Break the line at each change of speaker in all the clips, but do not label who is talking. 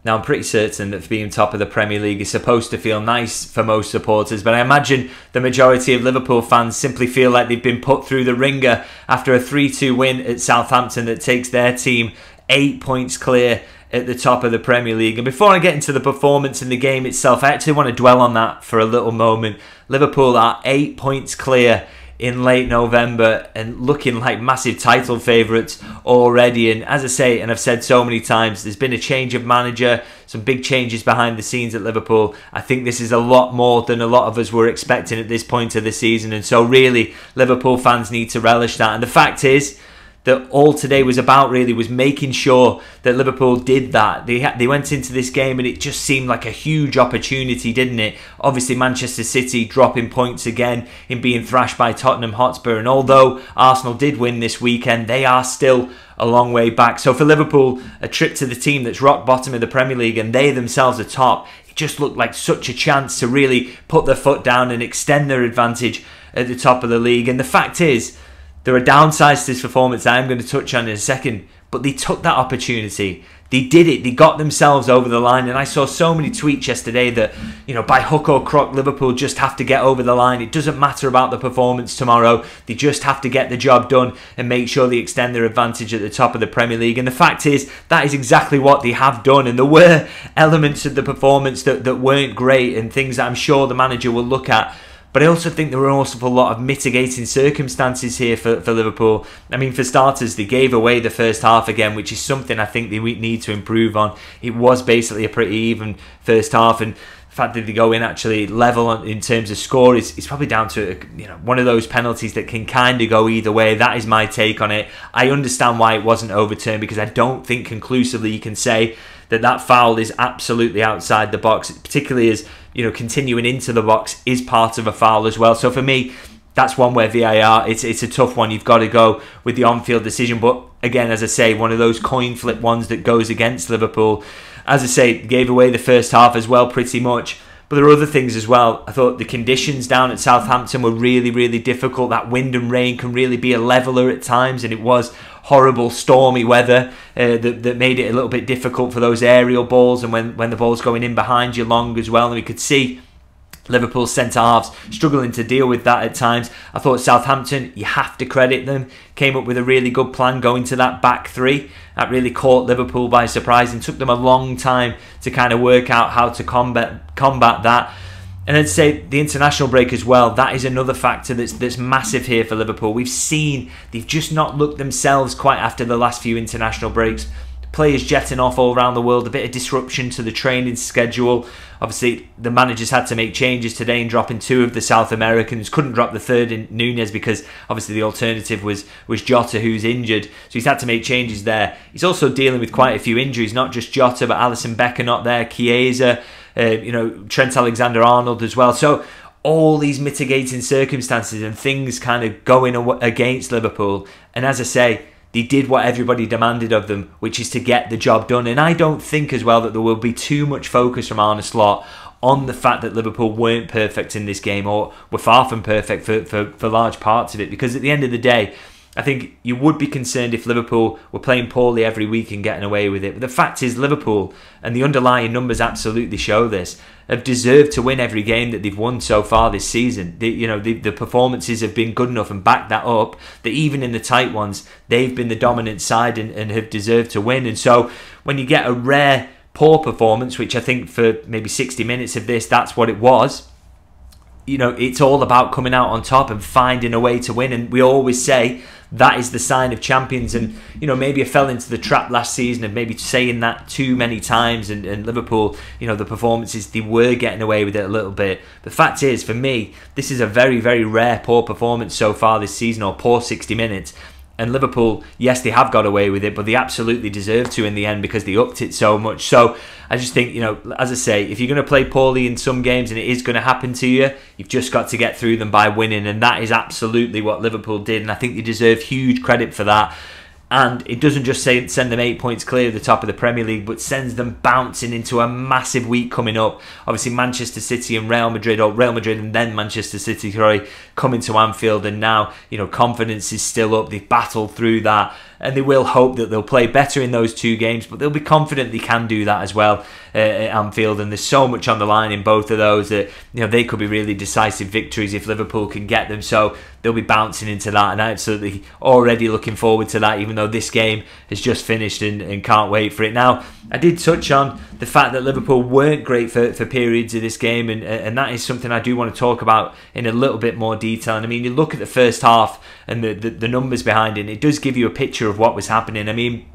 Now, I'm pretty certain that being top of the Premier League is supposed to feel nice for most supporters, but I imagine the majority of Liverpool fans simply feel like they've been put through the ringer after a 3-2 win at Southampton that takes their team 8 points clear at the top of the Premier League. And before I get into the performance in the game itself, I actually want to dwell on that for a little moment. Liverpool are 8 points clear in late November and looking like massive title favourites already. And as I say, and I've said so many times, there's been a change of manager, some big changes behind the scenes at Liverpool. I think this is a lot more than a lot of us were expecting at this point of the season, and so really Liverpool fans need to relish that. And the fact is that all today was about really was making sure that Liverpool did that. They went into this game and it just seemed like a huge opportunity, didn't it? Obviously Manchester City dropping points again in being thrashed by Tottenham Hotspur, and although Arsenal did win this weekend, they are still a long way back. So for Liverpool, a trip to the team that's rock bottom of the Premier League and they themselves are top, it just looked like such a chance to really put their foot down and extend their advantage at the top of the league. And the fact is, there are downsides to this performance I'm going to touch on in a second, but they took that opportunity. They did it. They got themselves over the line. And I saw so many tweets yesterday that, you know, by hook or crook, Liverpool just have to get over the line. It doesn't matter about the performance tomorrow. They just have to get the job done and make sure they extend their advantage at the top of the Premier League. And the fact is, that is exactly what they have done. And there were elements of the performance that weren't great and things that I'm sure the manager will look at. But I also think there were also a lot of mitigating circumstances here for Liverpool. I mean, for starters, they gave away the first half again, which is something I think they need to improve on. It was basically a pretty even first half, and the fact that they go in actually level in terms of score is probably down to, you know, one of those penalties that can kind of go either way. That is my take on it. I understand why it wasn't overturned, because I don't think conclusively you can say that foul is absolutely outside the box, particularly as, you know, continuing into the box is part of a foul as well. So for me, that's one where VAR, it's a tough one. You've got to go with the on-field decision. But again, as I say, one of those coin flip ones that goes against Liverpool. As I say, gave away the first half as well, pretty much. But there are other things as well. I thought the conditions down at Southampton were really, really difficult. That wind and rain can really be a leveller at times, and it was horrible stormy weather that made it a little bit difficult for those aerial balls, and when the ball's going in behind you long as well. And we could see Liverpool's centre-halves struggling to deal with that at times. I thought Southampton, you have to credit them, came up with a really good plan going to that back three. That really caught Liverpool by surprise and took them a long time to kind of work out how to combat that. And I'd say the international break as well, that is another factor that's massive here for Liverpool. We've seen they've just not looked themselves quite after the last few international breaks. Players jetting off all around the world, a bit of disruption to the training schedule. Obviously, the managers had to make changes today in dropping two of the South Americans. Couldn't drop the third in Nunez because obviously the alternative was Jota, who's injured. So he's had to make changes there. He's also dealing with quite a few injuries, not just Jota, but Alisson Becker not there, Chiesa, Trent Alexander-Arnold as well. So all these mitigating circumstances and things kind of going against Liverpool. And as I say, they did what everybody demanded of them, which is to get the job done. And I don't think as well that there will be too much focus from Arne Slot on the fact that Liverpool weren't perfect in this game, or were far from perfect for large parts of it. Because at the end of the day, I think you would be concerned if Liverpool were playing poorly every week and getting away with it. But the fact is, Liverpool, and the underlying numbers absolutely show this, have deserved to win every game that they've won so far this season. The performances have been good enough and backed that up, that even in the tight ones, they've been the dominant side and have deserved to win. And so when you get a rare poor performance, which I think for maybe 60 minutes of this, that's what it was, you know, it's all about coming out on top and finding a way to win. And we always say that is the sign of champions. And, you know, maybe I fell into the trap last season of maybe saying that too many times. And Liverpool, you know, the performances, they were getting away with it a little bit. The fact is, for me, this is a very, very rare poor performance so far this season, or poor 60 minutes. And Liverpool, yes, they have got away with it, but they absolutely deserve to in the end because they upped it so much. So I just think, you know, as I say, if you're going to play poorly in some games, and it is going to happen to you, you've just got to get through them by winning. And that is absolutely what Liverpool did. And I think they deserve huge credit for that. And it doesn't just send them 8 points clear of the top of the Premier League, but sends them bouncing into a massive week coming up. Obviously, Manchester City and Real Madrid, or Real Madrid and then Manchester City, coming to Anfield. And now, confidence is still up. They've battled through that. And they will hope that they'll play better in those 2 games, but they'll be confident they can do that as well at Anfield. And there's so much on the line in both of those that they could be really decisive victories if Liverpool can get them. So they'll be bouncing into that, and I'm absolutely already looking forward to that, even though this game has just finished and can't wait for it. Now, I did touch on the fact that Liverpool weren't great for periods of this game, and that is something I do want to talk about in a little bit more detail. And I mean, you look at the first half and the numbers behind it, and it does give you a picture of what was happening. I mean,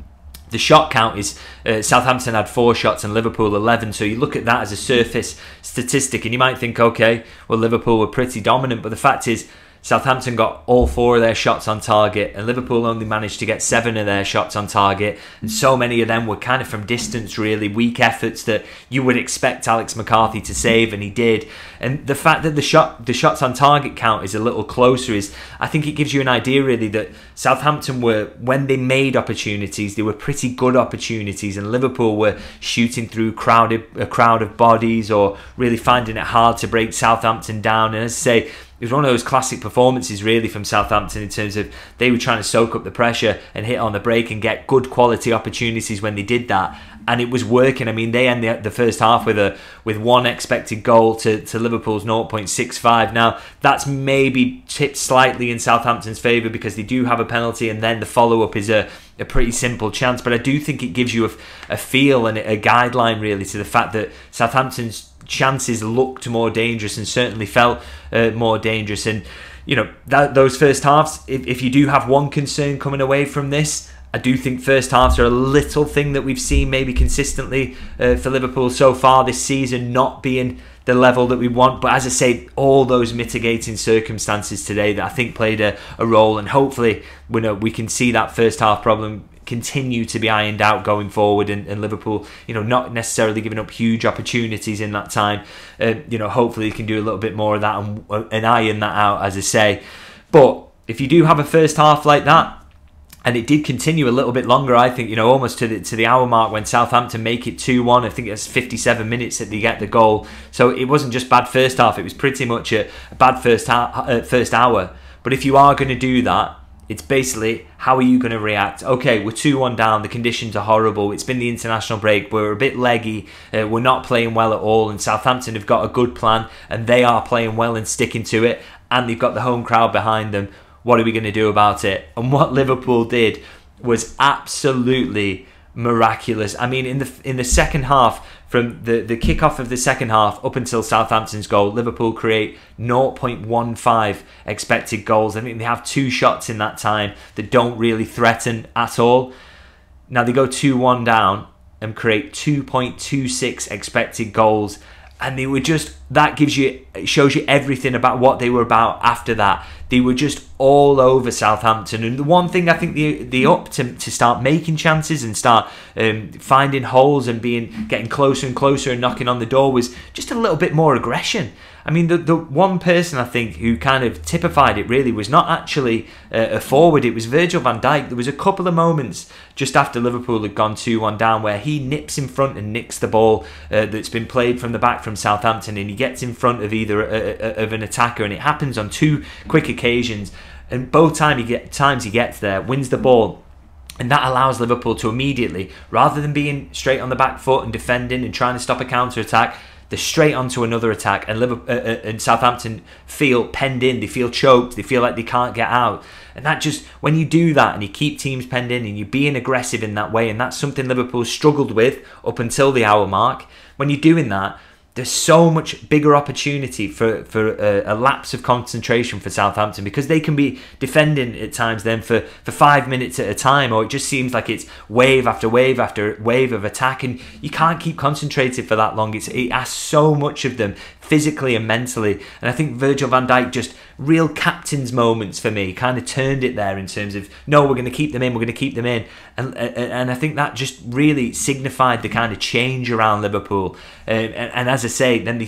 the shot count is Southampton had 4 shots and Liverpool 11, so you look at that as a surface statistic and you might think, okay, well, Liverpool were pretty dominant, but the fact is Southampton got all 4 of their shots on target, and Liverpool only managed to get 7 of their shots on target, and so many of them were kind of from distance, really weak efforts that you would expect Alex McCarthy to save, and he did. And the fact that the shots on target count is a little closer is, I think it gives you an idea really that Southampton were, when they made opportunities, they were pretty good opportunities, and Liverpool were shooting through a crowd of bodies or really finding it hard to break Southampton down. And as I say, it was one of those classic performances really from Southampton in terms of they were trying to soak up the pressure and hit on the break and get good quality opportunities when they did that, and it was working. I mean, they end the first half with 1 expected goal to Liverpool's 0.65. Now, that's maybe tipped slightly in Southampton's favour because they do have a penalty, and then the follow-up is a pretty simple chance. But I do think it gives you a feel and a guideline really to the fact that Southampton's chances looked more dangerous and certainly felt more dangerous. And those first halves, if you do have one concern coming away from this, I do think first halves are a little thing that we've seen maybe consistently for Liverpool so far this season, not being the level that we want. But as I say, all those mitigating circumstances today that I think played a role, and hopefully we can see that first half problem continue to be ironed out going forward, and Liverpool, not necessarily giving up huge opportunities in that time. Hopefully they can do a little bit more of that and iron that out, as I say. But if you do have a first half like that, and it did continue a little bit longer, I think, almost to the hour mark when Southampton make it 2-1. I think it's 57 minutes that they get the goal. So it wasn't just bad first half, it was pretty much a bad first hour. But if you are going to do that, it's basically, how are you going to react? Okay, we're 2-1 down, the conditions are horrible, it's been the international break, we're a bit leggy, we're not playing well at all, and Southampton have got a good plan, and they are playing well and sticking to it, and they've got the home crowd behind them. What are we going to do about it? And what Liverpool did was absolutely miraculous. I mean, in the second half, from the kick-off of the second half up until Southampton's goal, Liverpool create 0.15 expected goals. I think they have 2 shots in that time that don't really threaten at all. Now they go 2-1 down and create 2.26 expected goals. And they were just, it shows you everything about what they were about after that. They were just all over Southampton. And the one thing I think they upped to start making chances and start finding holes and getting closer and closer and knocking on the door was just a little bit more aggression. I mean, the one person I think who kind of typified it really was not actually a forward, it was Virgil van Dijk. There was a couple of moments just after Liverpool had gone 2-1 down where he nips in front and nicks the ball that's been played from the back from Southampton, and he gets in front of either of an attacker, and it happens on 2 quick occasions, and both times he gets there, wins the ball. And that allows Liverpool to immediately, rather than being straight on the back foot and defending and trying to stop a counter-attack, they're straight onto another attack, and and Southampton feel penned in, they feel choked, they feel like they can't get out. And that just, when you do that and you keep teams penned in and you're being aggressive in that way, and that's something Liverpool struggled with up until the hour mark, when you're doing that, there's so much bigger opportunity for a lapse of concentration for Southampton, because they can be defending at times then for 5 minutes at a time, or it just seems like it's wave after wave after wave of attack, and you can't keep concentrated for that long. It asks so much of them physically and mentally, and I think Virgil van Dijk, just real captain's moments for me, kind of turned it there in terms of, no, we're going to keep them in, we're going to keep them in, and I think that just really signified the kind of change around Liverpool, and as I say, then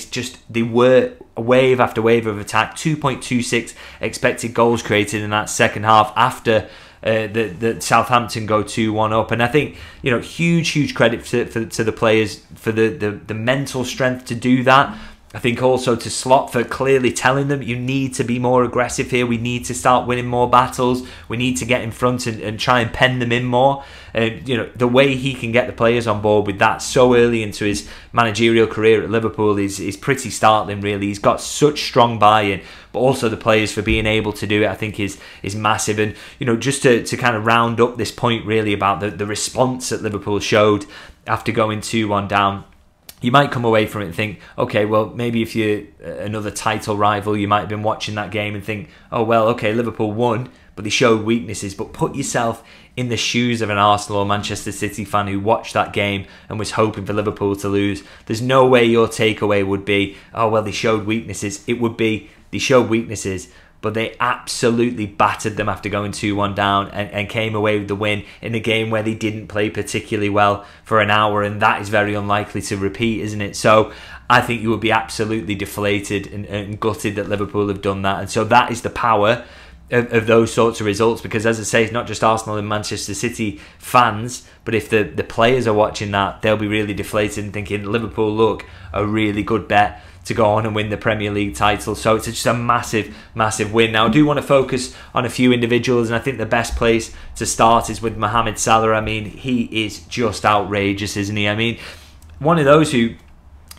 they were wave after wave of attack, 2.26 expected goals created in that second half after that Southampton go 2-1 up. And I think, you know, huge credit to the players for the mental strength to do that. I think also to Slot for clearly telling them, you need to be more aggressive here. We need to start winning more battles. We need to get in front and try and pen them in more. You know, the way he can get the players on board with that so early into his managerial career at Liverpool is pretty startling, really. He's got such strong buy-in, but also the players for being able to do it, I think, is massive. And, you know, just to kind of round up this point, really, about the response that Liverpool showed after going 2-1 down, you might come away from it and think, okay, well, maybe if you're another title rival, you might have been watching that game and think, oh, well, okay, Liverpool won, but they showed weaknesses. But put yourself in the shoes of an Arsenal or Manchester City fan who watched that game and was hoping for Liverpool to lose. There's no way your takeaway would be, oh, well, they showed weaknesses. It would be, they showed weaknesses, but they absolutely battered them after going 2-1 down and came away with the win in a game where they didn't play particularly well for an hour, and that is very unlikely to repeat, isn't it? So I think you would be absolutely deflated and gutted that Liverpool have done that. And so that is the power of those sorts of results, because, as I say, it's not just Arsenal and Manchester City fans, but if the players are watching that, they'll be really deflated and thinking, Liverpool look a really good bet to go on and win the Premier League title. So it's just a massive win. Now, I do want to focus on a few individuals, and I think the best place to start is with Mohamed Salah. I mean, he is just outrageous, isn't he? I mean, one of those who,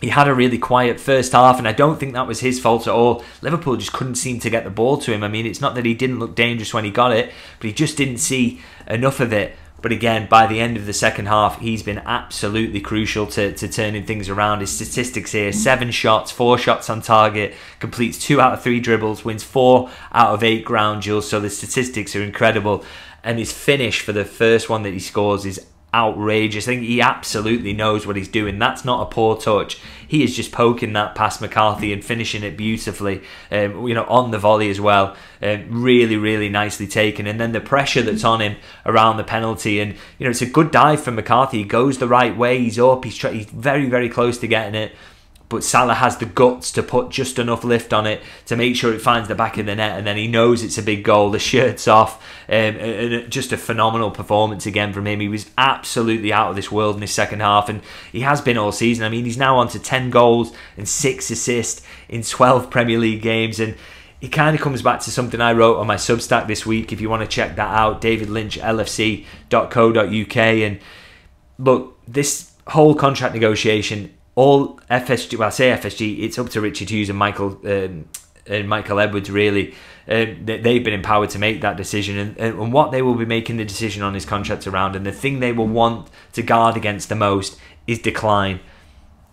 he had a really quiet first half, and I don't think that was his fault at all. Liverpool just couldn't seem to get the ball to him. I mean, it's not that he didn't look dangerous when he got it, but he just didn't see enough of it. But again, by the end of the second half, he's been absolutely crucial to turning things around. His statistics here, 7 shots, 4 shots on target, completes 2 out of 3 dribbles, wins 4 out of 8 ground duels. So the statistics are incredible. And his finish for the first one that he scores is outrageous. I think he absolutely knows what he's doing. That's not a poor touch. He is just poking that past McCarthy and finishing it beautifully, you know, on the volley as well. Really nicely taken. And then the pressure that's on him around the penalty, and, you know, it's a good dive from McCarthy. He goes the right way. He's up. He's very close to getting it. But Salah has the guts to put just enough lift on it to make sure it finds the back of the net, and then he knows it's a big goal. The shirt's off, and just a phenomenal performance again from him. He was absolutely out of this world in his second half, and he has been all season. I mean, he's now on to 10 goals and 6 assists in 12 Premier League games, and it kind of comes back to something I wrote on my Substack this week. If you want to check that out, David Lynch, LFC.co.uk. And look, this whole contract negotiation, all FSG, well, I say FSG, it's up to Richard Hughes and Michael Edwards, really. They've been empowered to make that decision, and what they will be making the decision on his contract around, and the thing they will want to guard against the most is decline.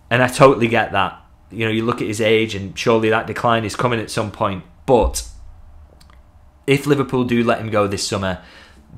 And I totally get that. You know, you look at his age, and surely that decline is coming at some point. But if Liverpool do let him go this summer,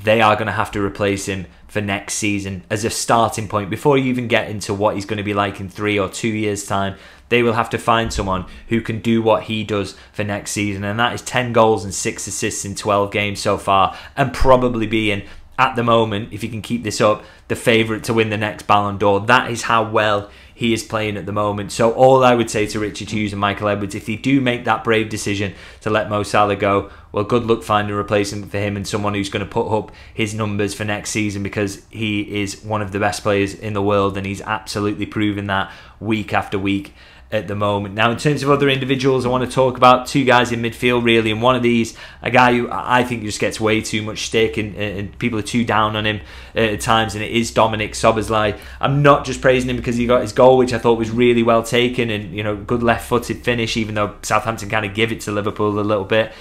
they are going to have to replace him for next season as a starting point. Before you even get into what he's going to be like in 3 or 2 years' time, they will have to find someone who can do what he does for next season. And that is 10 goals and 6 assists in 12 games so far, and probably being, at the moment, if he can keep this up, the favourite to win the next Ballon d'Or. That is how well he is playing at the moment. So all I would say to Richard Hughes and Michael Edwards, if they do make that brave decision to let Mo Salah go, well, good luck finding a replacement for him and someone who's going to put up his numbers for next season, because he is one of the best players in the world, and he's absolutely proven that week after week at the moment. Now, in terms of other individuals, I want to talk about 2 guys in midfield, really, and one of these, a guy who I think just gets way too much stick, and people are too down on him at times, and it is Dominik Szoboszlai. I'm not just praising him because he got his goal, which I thought was really well taken, and, you know, good left-footed finish, even though Southampton kind of give it to Liverpool a little bit.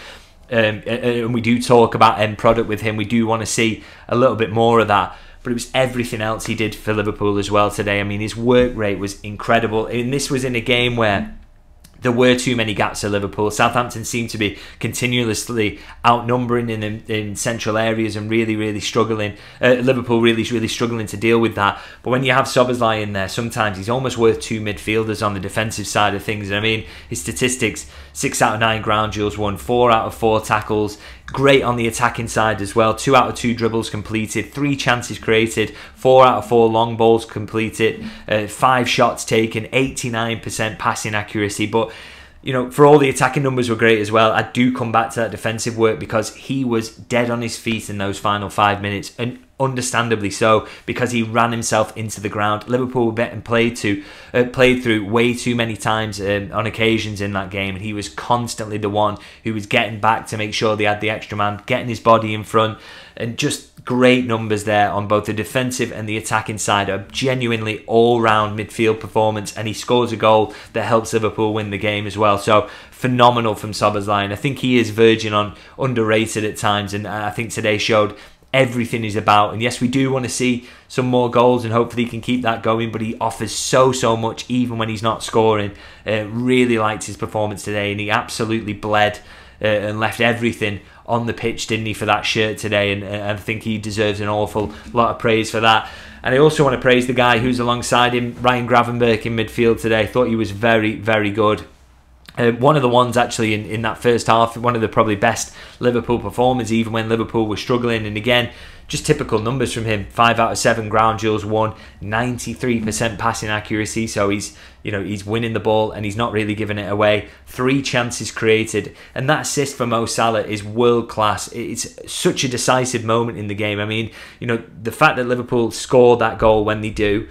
And we do talk about end product with him. We do want to see a little bit more of that. But it was everything else he did for Liverpool as well today. I mean, his work rate was incredible. And this was in a game where there were too many gaps at Liverpool. Southampton seemed to be continuously outnumbering in central areas and really struggling. Liverpool really struggling to deal with that. But when you have Szoboszlai in there, sometimes he's almost worth 2 midfielders on the defensive side of things. I mean, his statistics, 6 out of 9 ground duels won, 4 out of 4 tackles. Great on the attacking side as well. 2 out of 2 dribbles completed, 3 chances created, 4 out of 4 long balls completed, 5 shots taken, 89% passing accuracy. But for all the attacking numbers were great as well, I do come back to that defensive work because he was dead on his feet in those final 5 minutes, and understandably so, because he ran himself into the ground. Liverpool were getting played through way too many times on occasions in that game, and he was constantly the one who was getting back to make sure they had the extra man, getting his body in front, and just great numbers there on both the defensive and the attacking side. A genuinely all-round midfield performance, and he scores a goal that helps Liverpool win the game as well. So phenomenal from Szoboszlai, and I think he is verging on underrated at times, and I think today showed everything he's about. And yes, we do want to see some more goals, and hopefully he can keep that going, but he offers so much even when he's not scoring. Really liked his performance today, and he absolutely bled and left everything on the pitch, didn't he, for that shirt today, and I think he deserves an awful lot of praise for that. And I also want to praise the guy who's alongside him, Ryan Gravenberch, in midfield today. I thought he was very good. One of the ones actually in that first half, one of the probably best Liverpool performers, even when Liverpool were struggling. And again, just typical numbers from him: 5 out of 7 ground duels won, 93% passing accuracy. So he's winning the ball and he's not really giving it away. 3 chances created, and that assist for Mo Salah is world class. It's such a decisive moment in the game. I mean, the fact that Liverpool scored that goal when they do,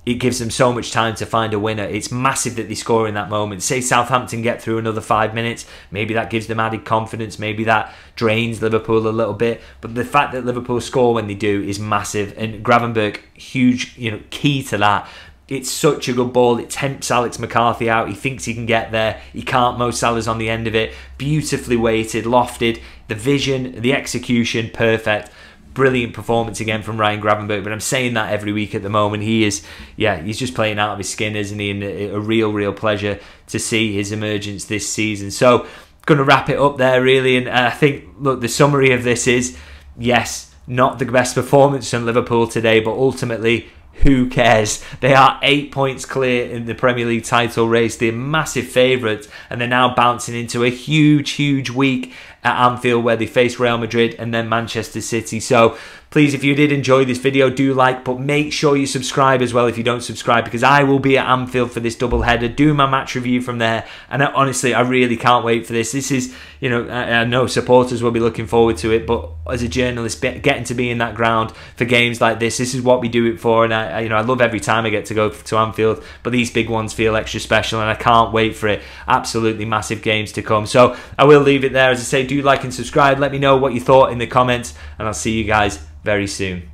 it gives them so much time to find a winner. It's massive that they score in that moment. Say Southampton get through another 5 minutes, maybe that gives them added confidence, maybe that drains Liverpool a little bit. But the fact that Liverpool score when they do is massive, and Gravenberch, huge, key to that. It's such a good ball. It tempts Alex McCarthy out. He thinks he can get there. He can't. Mo Salah's on the end of it. Beautifully weighted, lofted. The vision, the execution, perfect. Brilliant performance again from Ryan Gravenberch, but I'm saying that every week at the moment. He is, he's just playing out of his skin, isn't he? And a real pleasure to see his emergence this season. So, going to wrap it up there, really. And I think, look, the summary of this is, yes, not the best performance from Liverpool today, but ultimately, who cares? They are 8 points clear in the Premier League title race. They're massive favourites, and they're now bouncing into a huge week at Anfield, where they face Real Madrid and then Manchester City. So please, if you did enjoy this video, do like, but make sure you subscribe as well if you don't subscribe, because I will be at Anfield for this double header, do my match review from there, and honestly, I really can't wait for this. This is, I know supporters will be looking forward to it, but as a journalist, getting to be in that ground for games like this is what we do it for, and I love every time I get to go to Anfield, but these big ones feel extra special, and I can't wait for it. Absolutely massive games to come. So I will leave it there. As I say, do like and subscribe. Let me know what you thought in the comments, and I'll see you guys very soon.